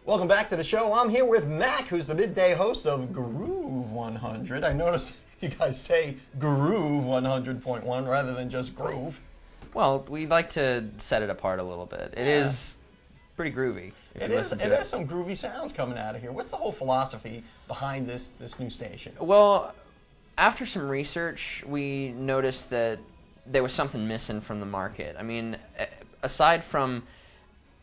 Welcome back to the show. I'm here with Mac, who's the midday host of Groove 100. I noticed you guys say Groove 100.1 rather than just Groove. Well, we like to set it apart a little bit. It is pretty groovy. It is some groovy sounds coming out of here. What's the whole philosophy behind this new station? Well, after some research, we noticed that there was something missing from the market. I mean, aside from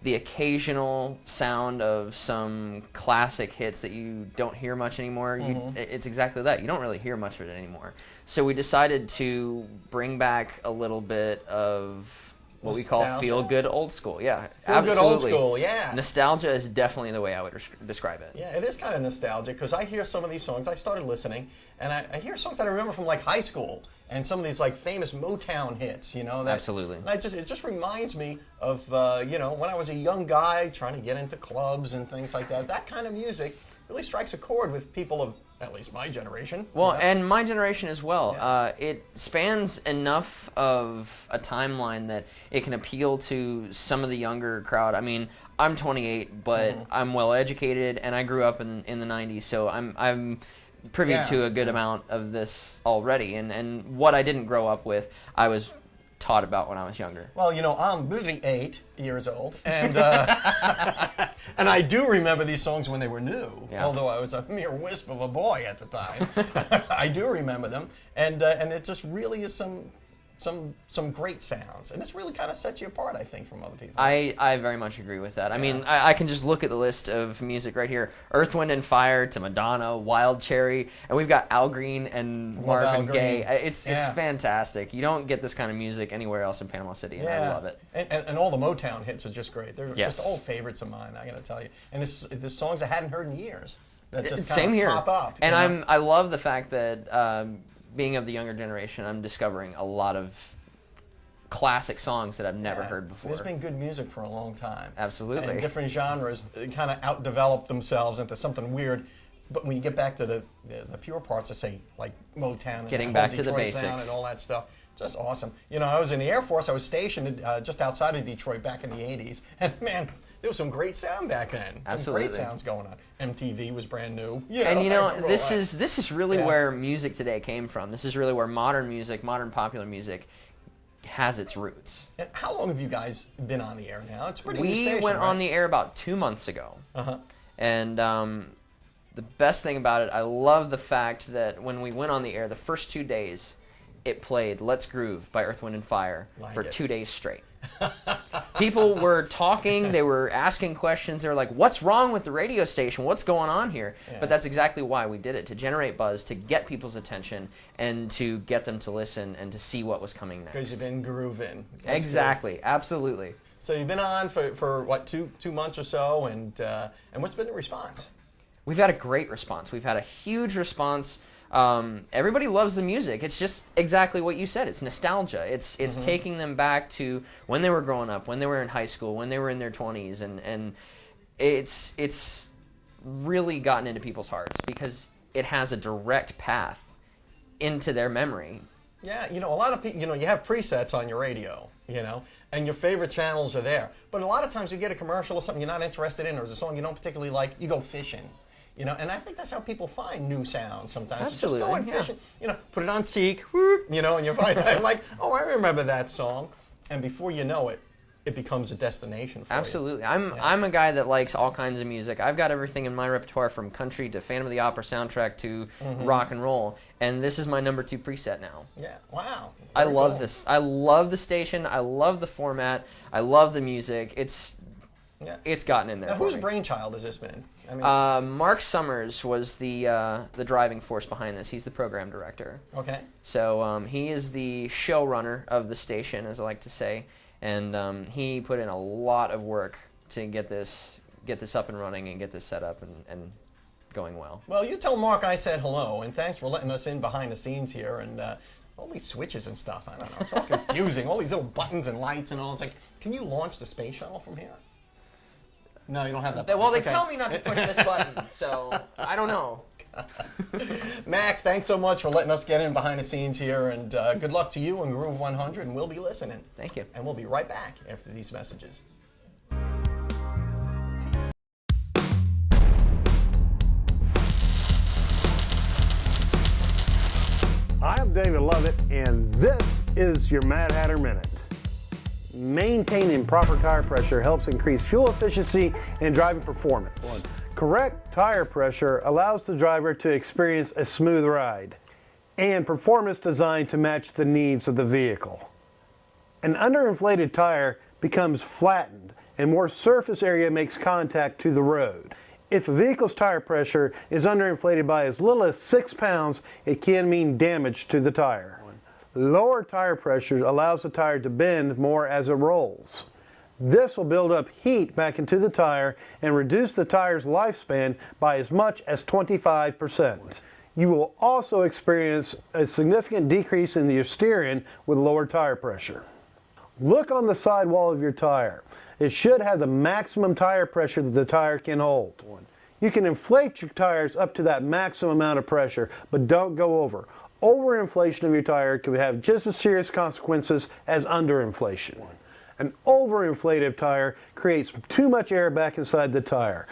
the occasional sound of some classic hits that you don't hear much anymore, it's exactly that. You don't really hear much of it anymore. So we decided to bring back a little bit of what we call feel-good old school. Yeah, Feel-good old school, yeah. Nostalgia is definitely the way I would describe it. Yeah, it is kind of nostalgic because I hear some of these songs. I started listening, and I hear songs that I remember from like high school and some of these like famous Motown hits. You know, Absolutely. And it just reminds me of you know, when I was a young guy trying to get into clubs and things like that. That kind of music really strikes a chord with people of at least my generation. Well, and my generation as well. Yeah. It spans enough of a timeline that it can appeal to some of the younger crowd. I mean, I'm 28, but I'm well educated, and I grew up in the 90s, so I'm privy to a good amount of this already. And what I didn't grow up with, I was taught about when I was younger. Well, you know, I'm really 8 years old, and and I do remember these songs when they were new, although I was a mere wisp of a boy at the time. I do remember them, and it just really is some great sounds, and this really kind of sets you apart, I think, from other people. I very much agree with that. I mean, I can just look at the list of music right here: Earth, Wind and Fire to Madonna, Wild Cherry, and we've got Al Green and Marvin Gaye. It's fantastic. You don't get this kind of music anywhere else in Panama City, and I love it. And all the Motown hits are just great. They're just old favorites of mine, I got to tell you. And there's songs I hadn't heard in years that just kind of pop up. And I love the fact that being of the younger generation, I'm discovering a lot of classic songs that I've never heard before. There's been good music for a long time. Absolutely. And different genres kind of outdevelop themselves into something weird. But when you get back to the pure parts of, say, like Motown and getting back to the basics and all that stuff, just awesome. You know, I was in the Air Force. I was stationed just outside of Detroit back in the 80s. And, man, there was some great sound back then. Some great sounds going on. MTV was brand new. And you know, this is really where music today came from. This is really where modern music, modern popular music, has its roots. And how long have you guys been on the air now? It's pretty new station, We went on the air about 2 months ago. And the best thing about it, I love the fact that when we went on the air, the first 2 days, it played Let's Groove by Earth, Wind & Fire for 2 days straight. People were talking, they were asking questions, they were like, what's wrong with the radio station? What's going on here? But that's exactly why we did it, to generate buzz, to get people's attention, and to get them to listen and to see what was coming next. Because you've been grooving. Exactly, absolutely. So you've been on for what, two months or so, and what's been the response? We've had a great response. We've had a huge response. Everybody loves the music. It's just exactly what you said. It's nostalgia. It's taking them back to when they were growing up, when they were in high school, when they were in their 20s, and it's really gotten into people's hearts because it has a direct path into their memory. Yeah, you know, a lot of people, you know, you have presets on your radio, you know, and your favorite channels are there. But a lot of times you get a commercial or something you're not interested in, or there's a song you don't particularly like, you go fishing. You know, and I think that's how people find new sounds sometimes. Absolutely. Just go and fishing, you know, put it on Seek, whoop, you know, and you find out like, oh, I remember that song. And before you know it, it becomes a destination for you. Absolutely. I'm a guy that likes all kinds of music. I've got everything in my repertoire from country to Phantom of the Opera soundtrack to rock and roll. And this is my number 2 preset now. Yeah. Wow. I love this. I love the station. I love the format. I love the music. It's gotten in there. Now, for whose me. brainchild has this been? I mean, Mark Summers was the driving force behind this. He's the program director. Okay. So he is the showrunner of the station, as I like to say, and he put in a lot of work to get this up and running and get this set up and going well. Well, you tell Mark I said hello, and thanks for letting us in behind the scenes here, and all these switches and stuff. I don't know. It's all confusing. All these little buttons and lights and all. It's like, can you launch the space shuttle from here? No, you don't have that button. Well, they tell me not to push this button, so I don't know. Mac, thanks so much for letting us get in behind the scenes here, and good luck to you and Groove 100, and we'll be listening. Thank you. And we'll be right back after these messages. David Lovett, and this is your Mad Hatter Minute. Maintaining proper tire pressure helps increase fuel efficiency and driving performance. Correct tire pressure allows the driver to experience a smooth ride, and performance designed to match the needs of the vehicle. An underinflated tire becomes flattened and more surface area makes contact to the road. If a vehicle's tire pressure is underinflated by as little as 6 pounds, it can mean damage to the tire. Lower tire pressure allows the tire to bend more as it rolls. This will build up heat back into the tire and reduce the tire's lifespan by as much as 25%. You will also experience a significant decrease in your steering with lower tire pressure. Look on the sidewall of your tire. It should have the maximum tire pressure that the tire can hold. You can inflate your tires up to that maximum amount of pressure, but don't go over. Overinflation of your tire can have just as serious consequences as underinflation. An overinflated tire creates too much air back inside the tire.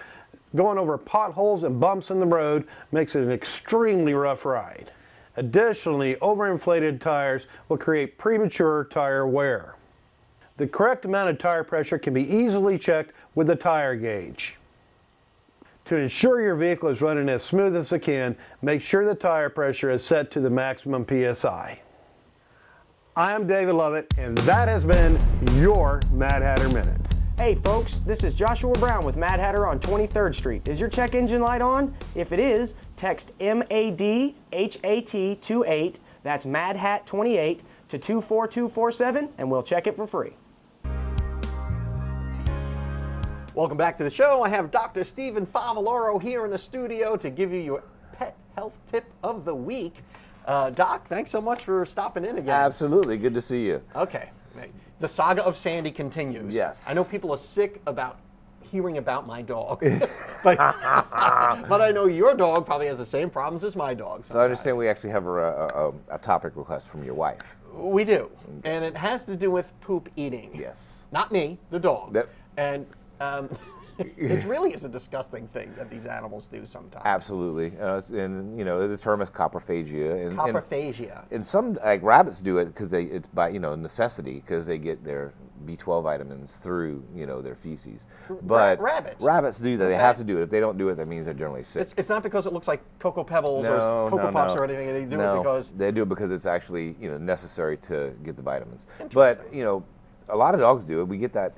Going over potholes and bumps in the road makes it an extremely rough ride. Additionally, overinflated tires will create premature tire wear. The correct amount of tire pressure can be easily checked with the tire gauge. To ensure your vehicle is running as smooth as it can, make sure the tire pressure is set to the maximum PSI. I'm David Lovett, and that has been your Mad Hatter Minute. Hey folks, this is Joshua Brown with Mad Hatter on 23rd Street. Is your check engine light on? If it is, text MADHAT28, that's MADHAT28, to 24247, and we'll check it for free. Welcome back to the show. I have Dr. Stephen Favaloro here in the studio to give you your pet health tip of the week. Doc, thanks so much for stopping in again. Absolutely. Good to see you. Okay. The saga of Sandy continues. Yes. I know people are sick about hearing about my dog, but I know your dog probably has the same problems as my dog sometimes. So I understand we actually have a topic request from your wife. We do, and it has to do with poop eating. Yes. Not me, the dog. Yep. And it really is a disgusting thing that these animals do sometimes. Absolutely. And, the term is coprophagia. Coprophagia. And some, like rabbits do it because it's by, necessity, because they get their B12 vitamins through, their feces. But rabbits do that. They have to do it. If they don't do it, that means they're generally sick. It's not because it looks like Cocoa Pebbles or Cocoa Puffs or anything. They do it because... they do it because it's actually, necessary to get the vitamins. But, a lot of dogs do it. We get that,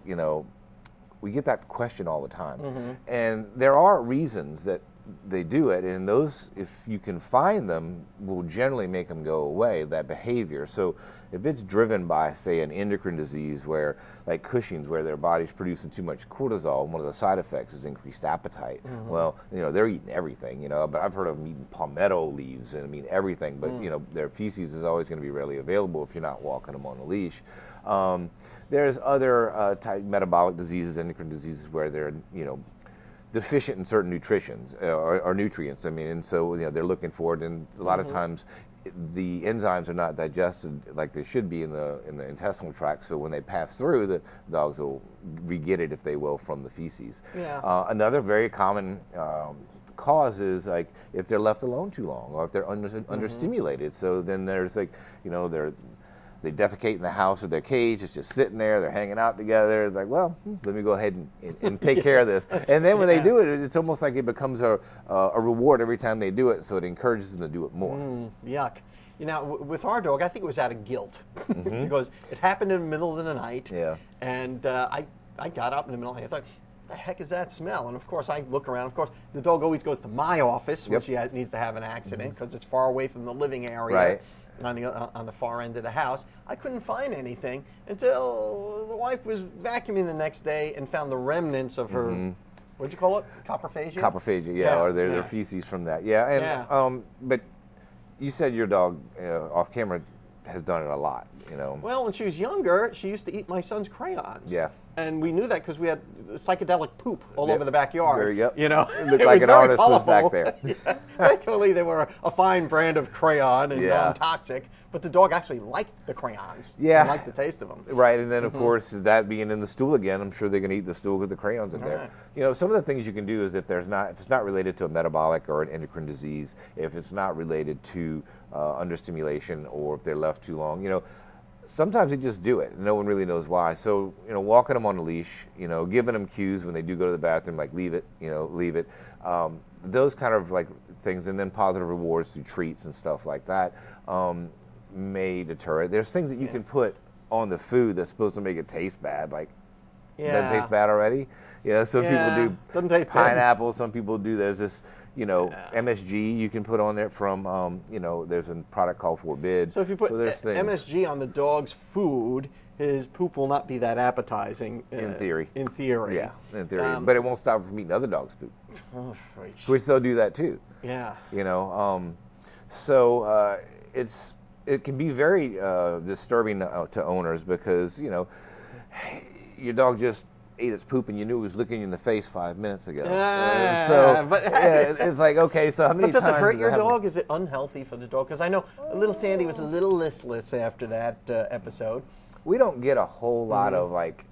we get that question all the time. Mm-hmm. And there are reasons that they do it, and those, if you can find them, will generally make them go away, that behavior. So if it's driven by, say, an endocrine disease like Cushing's, where their body's producing too much cortisol, one of the side effects is increased appetite. Mm-hmm. Well, they're eating everything, but I've heard of them eating palmetto leaves and everything, but, their feces is always going to be readily available if you're not walking them on a leash. There's other type metabolic diseases, endocrine diseases, where they're, deficient in certain nutrients or nutrients. And so they're looking for it, and a lot of times the enzymes are not digested like they should be in the intestinal tract. So when they pass through, the dogs will re-get it, if they will, from the feces. Yeah. Another very common cause is like if they're left alone too long, or if they're understimulated. So then there's they defecate in the house or their cage. It's just sitting there. They're hanging out together. It's like, well, let me go ahead and take care of this. And then when they do it, it's almost like it becomes a reward every time they do it. So it encourages them to do it more. Yuck. With our dog, I think it was out of guilt because it happened in the middle of the night. Yeah. And I got up in the middle of the night. I thought, what the heck is that smell? And of course, I look around. Of course, the dog always goes to my office, which he needs to have an accident because it's far away from the living area. Right. On the far end of the house. I couldn't find anything until the wife was vacuuming the next day and found the remnants of her, what'd you call it? Coprophagia? Coprophagia, yeah, or their feces from that. Yeah, and but you said your dog off camera has done it a lot, Well, when she was younger, she used to eat my son's crayons. Yeah. And we knew that because we had psychedelic poop all over the backyard. There you go. You know, It looked it like was an very artist was colorful. back there. Yeah. Thankfully, they were a fine brand of crayon and non-toxic. But the dog actually liked the crayons. Yeah. And liked the taste of them. Right, and then of course that being in the stool again, I'm sure they're going to eat the stool because the crayons in there. Right. You know, some of the things you can do is if it's not related to a metabolic or an endocrine disease, if it's not related to understimulation, or if they're left too long, you know, sometimes they just do it. No one really knows why. So, you know, walking them on a leash, you know, giving them cues when they do go to the bathroom, like leave it, you know, leave it. Those kind of like things, and then positive rewards through treats and stuff like that. May deter it. There's things that you can put on the food that's supposed to make it taste bad, like doesn't taste bad already. You know, some people do Doesn't taste bad. pineapple. Some people do. There's this, you know, MSG you can put on there from, you know, there's a product called Forbid. So if you put there's things. MSG on the dog's food, his poop will not be that appetizing. In theory. In theory. Yeah, in theory. But it won't stop them from eating other dogs' poop, Right. which they'll do that too. Yeah. You know, so it can be very disturbing to owners because, you know, your dog just ate its poop and you knew it was looking you in the face 5 minutes ago. It's like, okay, so how many But does it times hurt your happen? dog? Is it unhealthy for the dog? Because I know little Sandy was a little listless after that episode. We don't get a whole lot of like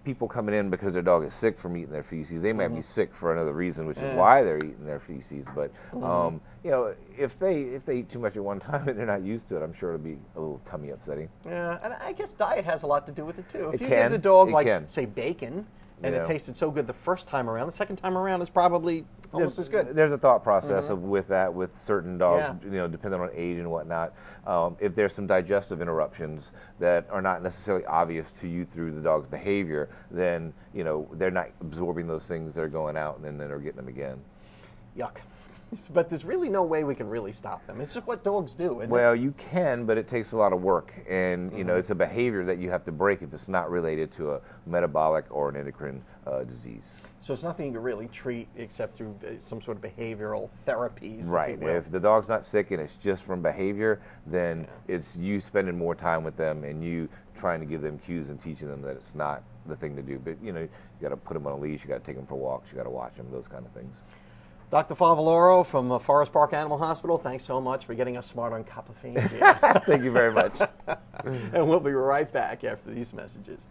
people coming in because their dog is sick from eating their feces. They might be sick for another reason, which is why they're eating their feces. But you know, if they eat too much at one time and they're not used to it, I'm sure it'll be a little tummy upsetting. Yeah, and I guess diet has a lot to do with it too. If It you can. give the dog It like can. say bacon and Yeah. it tasted so good the first time around, the second time around is probably almost as good. There's a thought process with that with certain dogs, Yeah. you know, depending on age and whatnot. If there's some digestive interruptions that are not necessarily obvious to you through the dog's behavior, then, you know, they're not absorbing those things that are going out, and then they're getting them again. Yuck. But there's really no way we can really stop them. It's just what dogs do. Isn't Well, you can, but it takes a lot of work, and you know, it's a behavior that you have to break if it's not related to a metabolic or an endocrine disease. So it's nothing you can really treat except through some sort of behavioral therapies. Right. If you will. If the dog's not sick and it's just from behavior, then it's you spending more time with them and you trying to give them cues and teaching them that it's not the thing to do. But you know, you got to put them on a leash, you got to take them for walks, you got to watch them, those kind of things. Dr. Favaloro from Forest Park Animal Hospital, thanks so much for getting us smart on coprophagia. Thank you very much. And we'll be right back after these messages.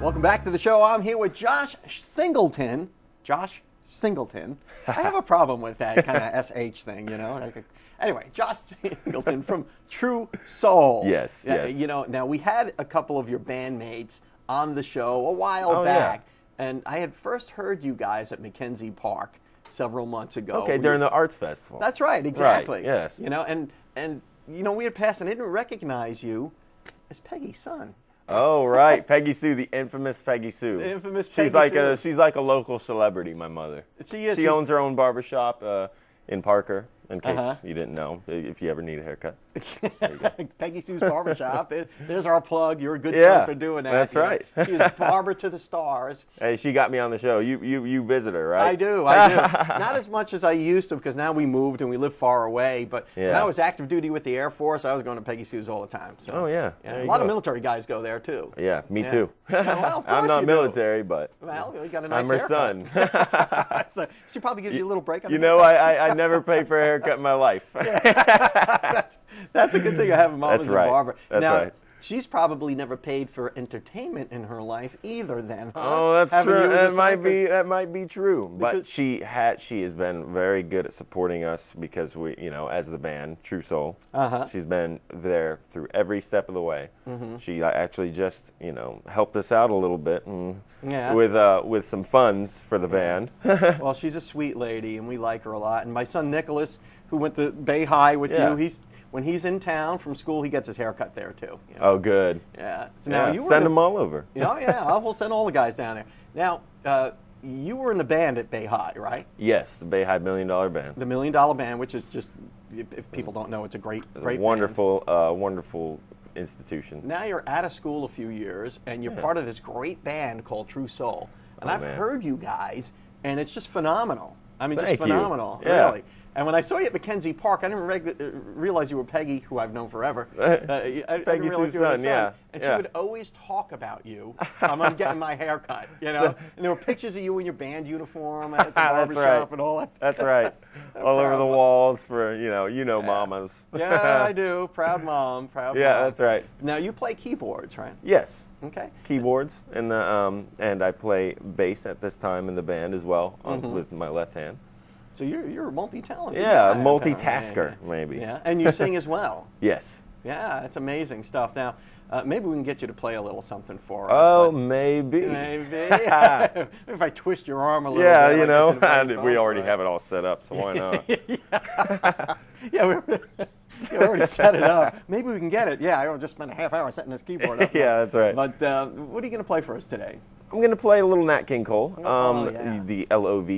Welcome back to the show. I'm here with Josh Singleton. Josh Singleton. I have a problem with that kind of SH thing, you know. Anyway, Josh Singleton from True Soul. Yes, Yeah, yes. You know, now we had a couple of your bandmates on the show a while Oh, back, and I had first heard you guys at Mackenzie Park several months ago. Okay, during the Arts Festival. That's right, exactly. yes. You know, and you know, we had passed, and I didn't recognize you as Peggy's son. Oh, right. Peggy Sue, the infamous Peggy Sue. The infamous she's Peggy like Sue. She's like a local celebrity, my mother. She is. She She's- owns her own barbershop in Parker, in case Uh-huh. you didn't know, if you ever need a haircut. Peggy Sue's Barbershop. There's our plug. You're a good Yeah, son for doing that. that's you know. right. She was barber to the stars. Hey, she got me on the show. You visit her, right? I do. Not as much as I used to, because now we moved and we live far away. But when Yeah. I was active duty with the Air Force, I was going to Peggy Sue's all the time. So, Oh, yeah. a There you lot of go. military guys go there, too. Yeah, me Yeah. too. Well, of I'm course not you do. military, but Well, you got a nice I'm her haircut. son. So she probably gives you a little break on You the know, haircuts. I never paid for a haircut in my life. That's a good thing I have a mom That's as a right. barber. That's now, right. she's probably never paid for entertainment in her life either then. Huh? Oh, that's Having true. you as a That son, might be true. But because- she has been very good at supporting us because we, you know, as the band True Soul, she's been there through every step of the way. She actually just, you know, helped us out a little bit Yeah. with some funds for the band. Well, she's a sweet lady, and we like her a lot. And my son Nicholas, who went to Bay High with Yeah. you, when he's in town from school, he gets his hair cut there too. You know? Oh, good. Yeah. So now Yeah, you were send in them all over. Oh yeah, we'll send all the guys down there. Now, you were in the band at Bay High, right? Yes, the Bay High $1 Million Band. The $1 Million Band, which is just, if people don't know, it's a great, It's great a band. wonderful, wonderful institution. Now you're out of school a few years, and you're part of this great band called True Soul. And Oh, I've man. heard you guys, and it's just phenomenal. I mean, Thank just you. phenomenal, Yeah. really. And when I saw you at Mackenzie Park, I didn't realize you were Peggy, who I've known forever. I didn't realize you were her son. Yeah. And she would always talk about you. I'm getting my hair cut, you know. And there were pictures of you in your band uniform at the barbershop and all that. That's right. All over the walls for, mamas. Yeah, I do. Proud mom. Proud mom. Yeah, that's right. Now, you play keyboards, right? Yes. Okay. Keyboards, and I play bass at this time in the band as well with my left hand. So you're a multi-talented Yeah, guy, multitasker, maybe. Yeah, and you sing as well. Yes. Yeah, it's amazing stuff. Now, maybe we can get you to play a little something for us. Oh, maybe. Maybe. If I twist your arm a little bit. Yeah, we already have it all set up, so why not? Yeah, we already set it up. Maybe we can get it. Yeah, I just spent a half hour setting this keyboard up. Yeah, that's right. But what are you going to play for us today? I'm going to play a little Nat King Cole, yeah. the Love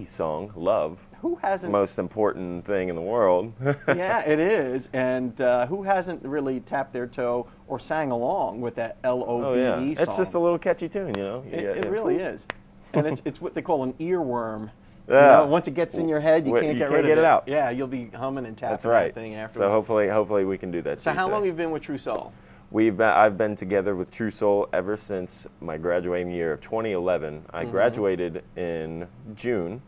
song, Love. Who hasn't? Most important thing in the world. Yeah, it is. And who hasn't really tapped their toe or sang along with that Love song? It's just a little catchy tune, It really is. And it's what they call an earworm. Yeah. Once it gets in your head, you can't get rid of it out. Yeah, you'll be humming and tapping That's right. that thing afterwards. So hopefully we can do that. So how long have you been with True Soul? I've been together with True Soul ever since my graduating year of 2011. I graduated in June,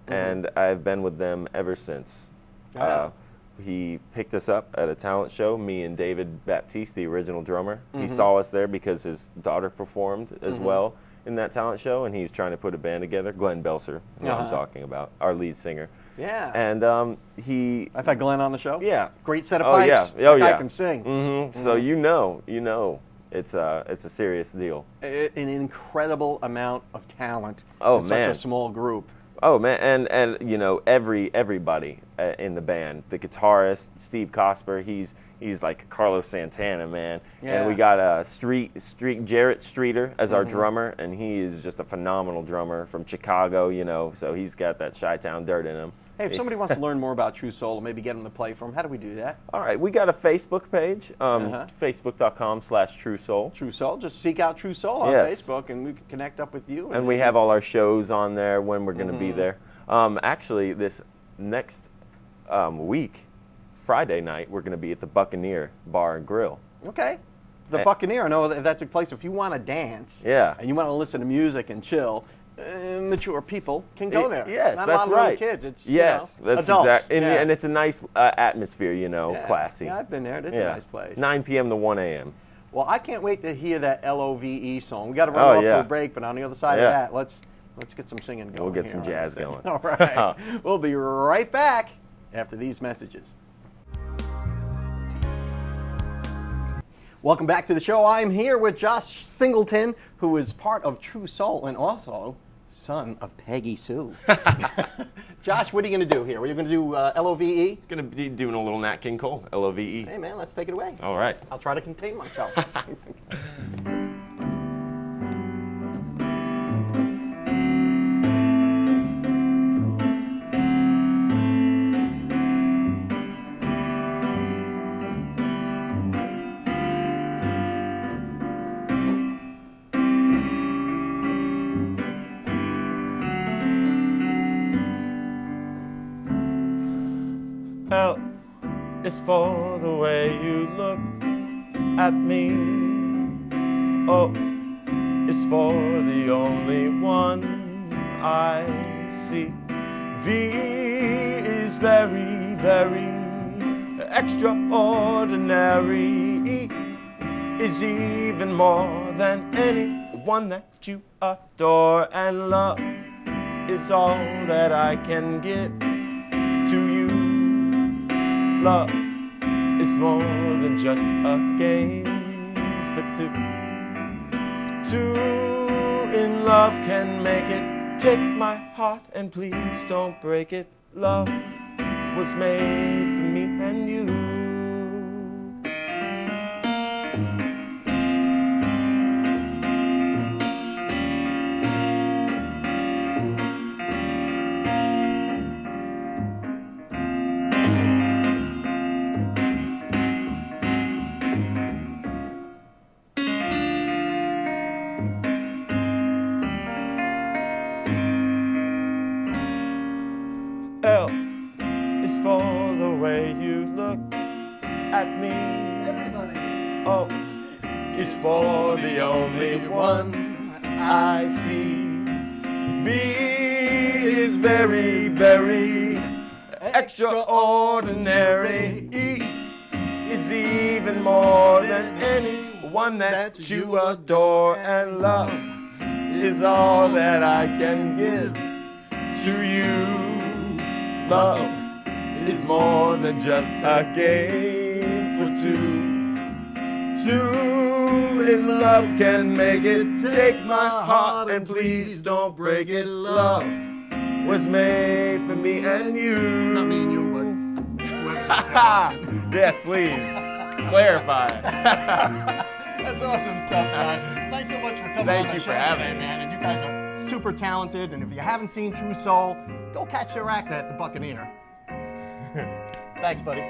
and I've been with them ever since. He picked us up at a talent show, me and David Baptiste, the original drummer. He saw us there because his daughter performed as well in that talent show, and he was trying to put a band together. Glenn Belser, who I'm talking about, our lead singer. Yeah. And I've had Glenn on the show. Yeah. Great set of pipes. Yeah. Oh, that yeah. guy can sing. So it's a serious deal. An incredible amount of talent Oh, in man. such a small group. Oh man, and everybody in the band, the guitarist Steve Cosper, he's like Carlos Santana, man. Yeah. And we got Jarrett Streeter as our drummer, and he is just a phenomenal drummer from Chicago, so he's got that Chi-Town dirt in him. Hey, if somebody wants to learn more about True Soul and maybe get them to play for them, how do we do that? All right, we got a Facebook page, facebook.com/True Soul. True Soul. Just seek out True Soul on Facebook, and we can connect up with you. And we have all our shows on there when we're going to be there. Actually, this next week, Friday night, we're going to be at the Buccaneer Bar and Grill. Okay. The Buccaneer, I know that's a place if you want to dance and you want to listen to music and chill, mature people can go there. Yes, Not that's a lot of right. Little kids. It's that's adults. exactly, and it's a nice atmosphere, classy. Yeah, I've been there. It's a nice place. 9 p.m. to 1 a.m. Well, I can't wait to hear that Love song. We got to run off to a break, but on the other side of that, let's get some singing going. We'll get some jazz going. All right. We'll be right back after these messages. Welcome back to the show. I'm here with Josh Singleton, who is part of True Soul and also son of Peggy Sue. Josh, what are you going to do here? Are you going to do Love? Going to be doing a little Nat King Cole, Love. Hey, man, let's take it away. All right. I'll try to contain myself. L is for the way you look at me. O is for the only one I see. V is very, very extraordinary. E is even more than anyone that you adore. And love is all that I can give to you. Love is more than just a game for two. Two in love can make it. Take my heart and please don't break it. Love was made for me and you. L look at me. Everybody. Oh, it's for the only one I see. B is very, very extraordinary. E is even more than anyone that you adore, and love is all that I can give to you. Love is more than just a game for two. Two in love can make it. Take my heart and please don't break it. Love was made for me and you. Not me and you, but yes, please. Clarify. That's awesome stuff, guys. Thanks so much for coming on Thank our you show for having today, me. man. And you guys are super talented. And if you haven't seen True Soul, go catch their act at the Buccaneer. Thanks, buddy.